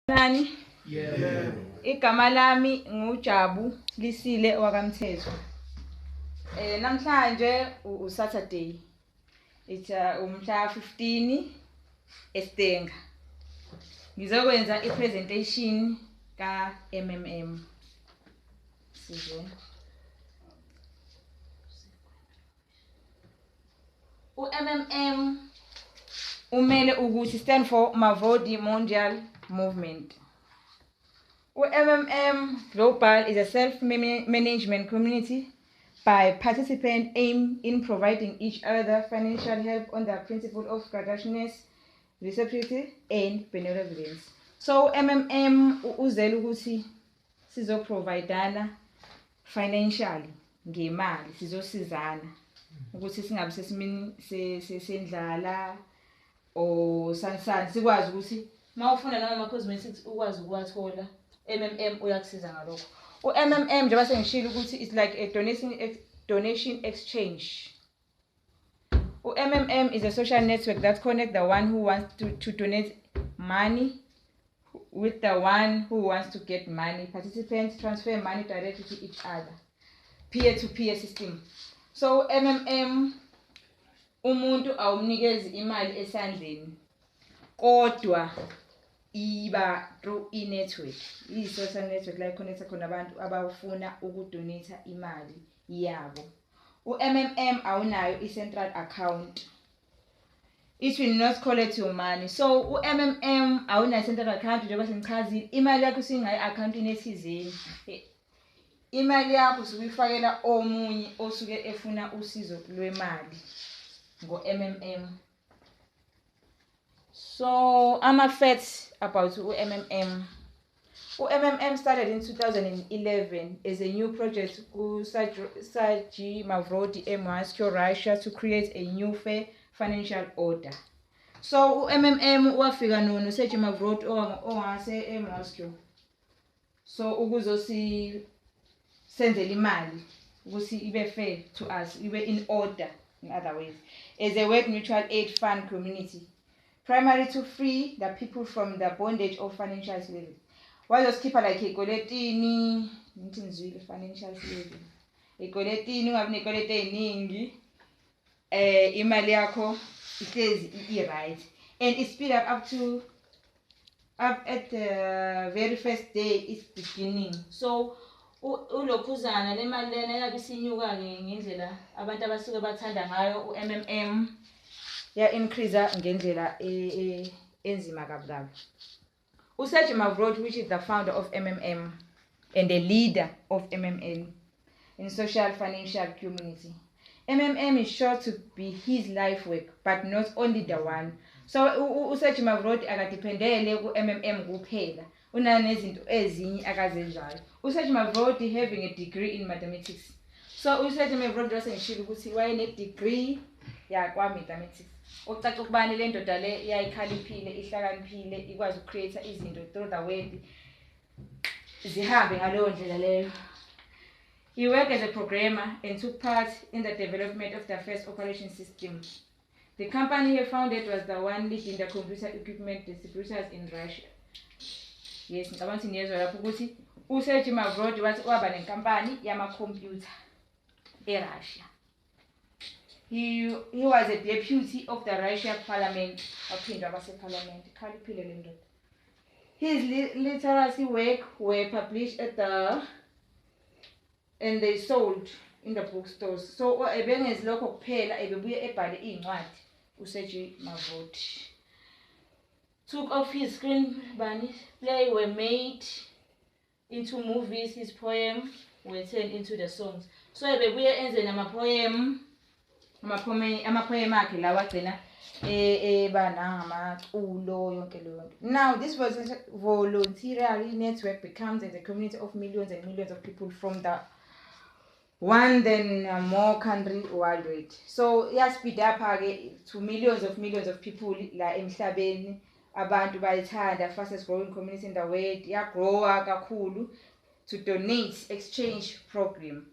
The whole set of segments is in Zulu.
Nani? Yeah. Igama lami nguJabu Lisile wakamthetho. Namhlanje uSaturday. It's umhla 15 eStenga. Ngizokwenza ipresentation ka MMM. Sizwe. MMM umele ukuthi stand for Mavodi Mondial Movement. MMM Global is a self-management community by participants aim in providing each other financial help on the principle of graciousness, reciprocity, and benevolence. So MMM uzela ukuthi sizoprovideana financially ngemali, sizosizana ukuthi singabe sesimini sendlala o sansani sikwazi ukuthi mawufuna noma ama-cosmetics ukwazi ukwathola MMM uyakusiza ngalokho. MMM njengoba sengishilo ukuthi it's like a donation exchange. MMM is a social network that connects the one who wants to donate money with the one who wants to get money. Participants transfer money directly to each other. Peer-to-peer system. So MMM umuntu awumnikezi imali esandleni kodwa iba through i-network, i-social network la connecta khona abantu abafuna ukudonate imali yabo. MMM awunayo i-central account. It will not collect your money. So MMM awunayo i-central account njengoba sengichazile, imali yakho singayi accountini ethizeni. Imali yakho usuyifakela omunye osuke efuna usizo lwemali ngo-MMM. So facts about MMM. MMM started in 2011 as a new project with Sergey Mavodi in Moscow, Russia, to create a new fair financial order. So MMM wafika no Sergey Mavodi ongase eMoscow. So ukuzosi sendela imali ukuthi ibe fair to us, ibe in order, in other ways, as a work mutual aid fund community, primarily to free the people from the bondage of financial slavery. Why just keep like ecoletini, financial slavery. Ecoletini ungabi nekolete eningi, imali yakho ihlezi i-right, and it speed up at the very first day it's beginning. So ulokhuzana le mali lena yabe isinyuka ngendlela abantu abasuke bathanda ngayo MMM ya increase ngendlela enzima kabukabi. Sergey Mavodi, which is the founder of MMM and the leader of MMM in social financial community. MMM is sure to be his life work, but not only the one. So Sergey Mavodi akadependele ku MMM kuphela. Unanezinto ezinye akazenzayo. Sergey Mavodi having a degree in mathematics. So Sergey Mavodi wasengishilo ukuthi wayene degree yakwa mathematics. Ocaca ukubani le ndoda le yayikhaliphile, ihlakaniphile, ikwazi ukcreate izinto through the web. Zihambe ngaleyo ndlela leyo. He worked as a programmer and took part in the development of the first operation system. The company he founded was the one leading the computer equipment distributors in Russia. Yes, ngicabanga niyezwa lapho ukuthi uSergey Mavodi wathi waba nenkampani yama-computer eRussia. He was a deputy of the Russian parliament, waphinda wase-parliament. Khaliphile le ndoda. His literacy work were published and they sold in the bookstores. So ebengezilokho kuphela ebebuye ebhale iy'ncwadi uSergey Mavodi. Took off his screenplay were made into movies. His poems were turned into the songs. So ebebuye enze namapoem akhe lawa agcina banangamaculo yonke leyo. Now this was a voluntary network becomes as a community of millions and millions of people from the one then more country worldwide. So speed up to millions of people la emhlabeni. Abantu bayithanda, fastest growing community in the world, yagrowa kakhulu to donate exchange program,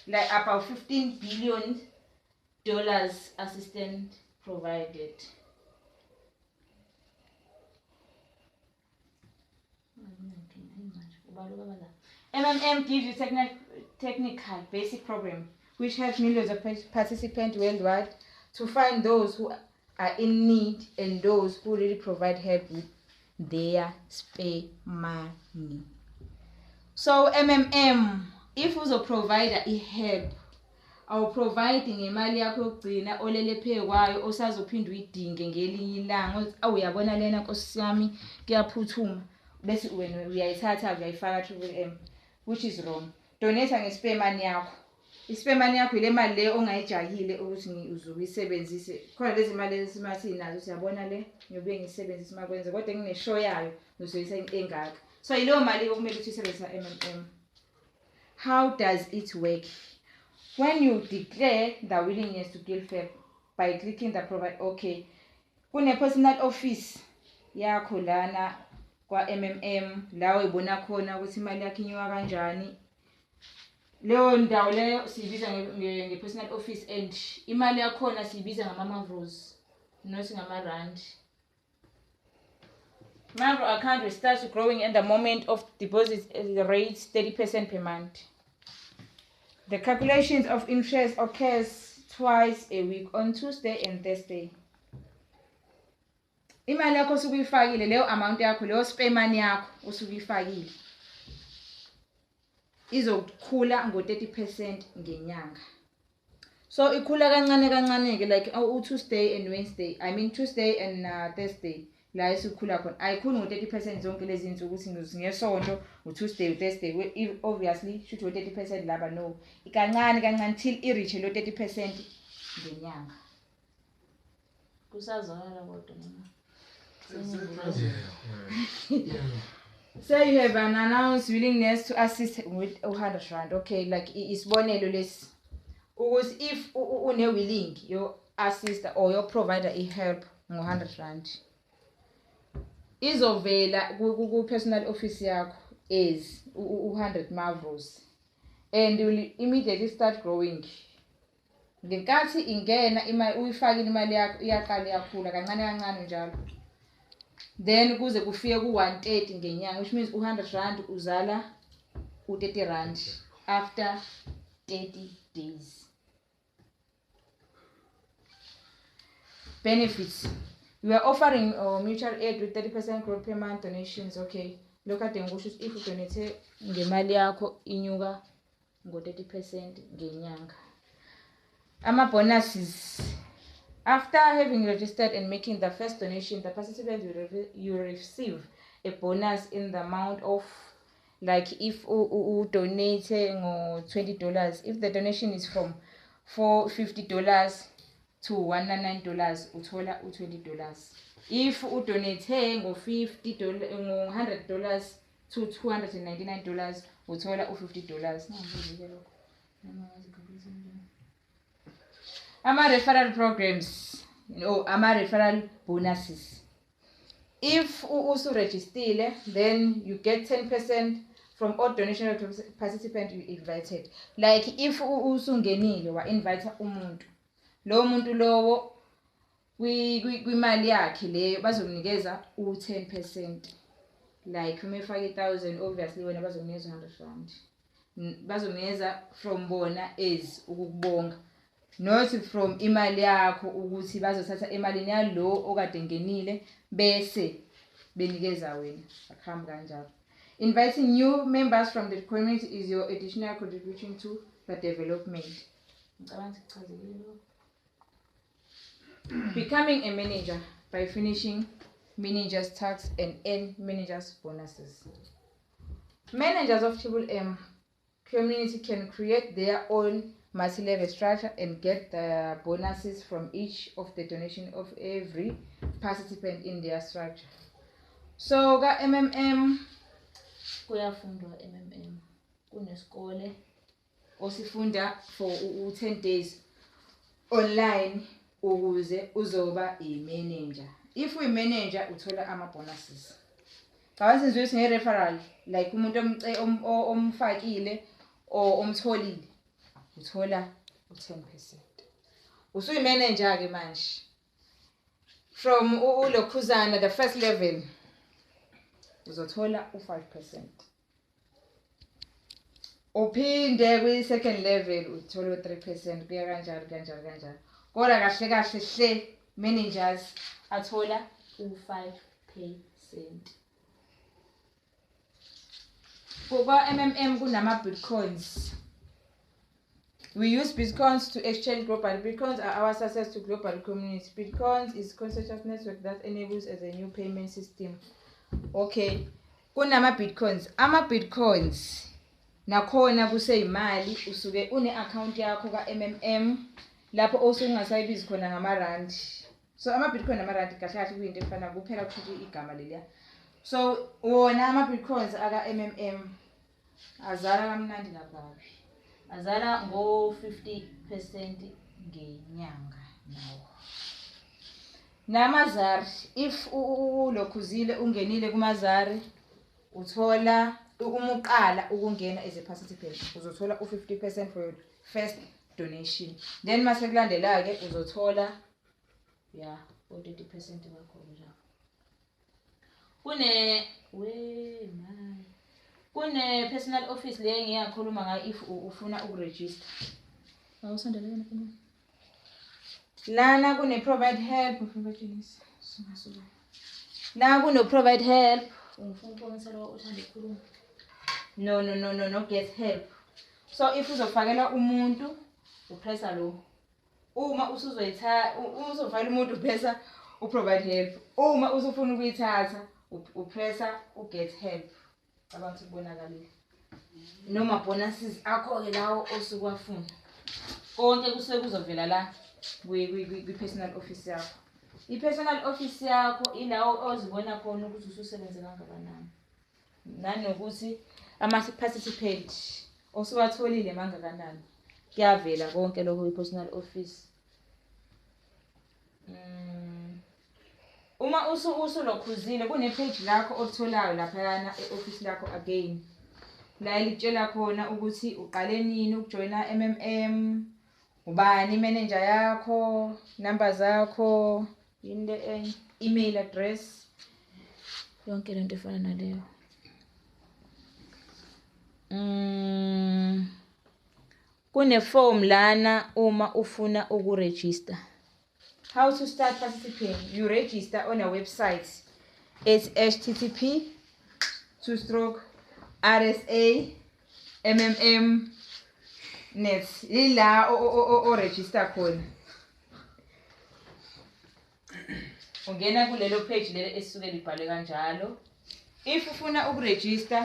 like about $15 billion assistance provided. MMM gives you technical basic program which helps millions of participants worldwide to find those who are in need and those who really provide help with their spare money. So MMM, if uzoprovide i-help, awuproviding ngemali yakho yokugcina olele phe kwayo osazophinda uyidinge ngelinye ilanga awuyabona lena Nkosi yami kuyaphuthuma bese wena uyayithatha uyayifaka MMM, which is wrong. Donate ngespare money yakho. Ispare money yakho ile mali le ongayijahile ukuthi uzuyisebenzise. Khona lezi mali esimathi nazo siyabona le ngiyobe ngisebenzisa makwenze kodwa ngine-show yayo uzoyisa engaka. So yileyo mali okumele ukuthi usebenzisa MMM. How does it work? When you declare the willingness to give help by clicking the provide, okay, kune personal office yakho lana kwa MMM la uyibona khona ukuthi imali yakho inyuka kanjani. Leyo ndawo leyo siyibiza nge-personal office and imali yakhona siyibiza ngama-mavros, not ngama-rand. Mavro account starts growing at the moment of deposit at the rate 30% per month. The calculations of interest occurs twice a week on Tuesday and Thursday. Imali yakho usukuyifakile leyo amount yakho leyo spare money yakho usukuyifakile izokhula ngo-30% ngenyanga. So ikhula kancane ke like Tuesday and Wednesday, I mean Tuesday and Thursday la isikhula khona ayikhuli ngo-30% zonke lezi zinsuku ukuthi ngesonto u-Tuesday u-Thursday obviously should 30% laba no kancane till i-reach lo 30% ngenyanga. Kusazwakala kodwa noma say you have an announced willingness to assist with 100 rand, okay, like isibonelo lesi ukuthi if une-willing your assist or your provider i-help ngo-100 rand izovela ku-personal office yakho as 100 mavros and you will immediately start growing. Ngenkathi ingena imali uyifakile imali yakho iyaqala iyakhula kancane njalo, then kuze kufike ku-130 ngenyanga, which means 100 rand uzala u-30 rand after 30 days. Benefits. We are offering mutual aid with 30% growth per month donations. Okay, look at the ngusho if you donate ngemali yakho inyuka ngo-30% ngenyanga. Ama bonuses. After having registered and making the first donation, the participant will receive a bonus in the amount of, like if you donate $20, if the donation is from $450 to $199, uthola $20. If you donate $100 to $299, uthola $50. Ama referral programs, ama referral bonuses. If you register, then you get 10% from all donation participants you invited. Like if usungenile wa invite umuntu, lo muntu lowo kwimali yakhe leyo bazomnikeza u10%. Like uma efaka 1000, obviously wena bazokunikeza 100 rand. Bazokunikeza from bona as ukukubonga. Not from imali yakho ukuthi bazothatha imalini yalo okade ngenile bese benikeza wena akuhambi kanjalo. Inviting new members from the community is your additional contribution to the development. Becoming a manager by finishing manager's tax and earn manager's bonuses. Managers of Triple M community can create their own multi-level structure and get the bonuses from each of the donation of every participant in their structure. So ka MMM kuyafundwa MMM kunesikole osifunda for 10 days online ukuze uzoba i-manager. If we manager uthola ama bonuses. Kawasenziwe nge-referral like umuntu omfakile or omtholile uthola u10%. Usuyi-manager ke manje. From ulokhuzana the first level uzothola u5%. Uphinde kwi-second level uthola u3%, kuya kanjalo kanjalo. Kodwa kahle kahle hle managers athola u5%. Kuba MMM kunama Bitcoins. We use Bitcoins to exchange globally. Bitcoins are our access to global community. Bitcoins is consensus network that enables as a new payment system. Okay. Kunama Bitcoins. Ama Bitcoins nakhona kuseyimali usuke une-account yakho ka-MMM lapho osungasayibizi khona ngama-rand. So ama Bitcoin nama-rand kahle kahle kuyinto efana kuphela kusho igama leliya. So wona ama Bitcoins aka MMM azala kamnandi kabi. Azala ngo-50% ngenyanga nawo. Namazari, if ulokhuzile ungenile kumazari uthola uma uqala ukungena as a participant uzothola u50% for your first donation. Then mase kulandela ke uzothola u30% bakho njalo. Kune personal office le ngiyakhuluma ngayo if ufuna ukuregister. Awusondelene phela. Lana kune provide help mfowethu. La kuno provide help. Ungifuna ukubonisa lo uthanda ukukhuluma. No get help. So if uzofakela umuntu upressa lo. Uma uzofakela umuntu upressa uprovide help. Uma usufuna ukuyithatha upressa uget help. Abantu kubonakalile. Noma bonuses akho ke lawo osukwafuna. Konke kusuke kuzovela la kwi-personal office yakho. I-personal office yakho ilawo ozibona khona ukuthi ususebenze kangakanani. Nanokuthi ama-participant osuwatholile mangakanani. Kuyavela konke lokho kwi-personal office. Uma usulokhuzile kune-page lakho otholayo laphayana e-office lakho again. La litshela khona ukuthi uqale nini ukujoina MMM, ubani manager yakho, number zakho, email address, yonke lento efana naleyo. Kune form lana uma ufuna ukuregister. How to start participating? You register on a website. It's http://rsa.mmm.net. Ila o register khona. Ungena kulelo page lelo esuke libhalwe kanjalo. If ufuna ukuregister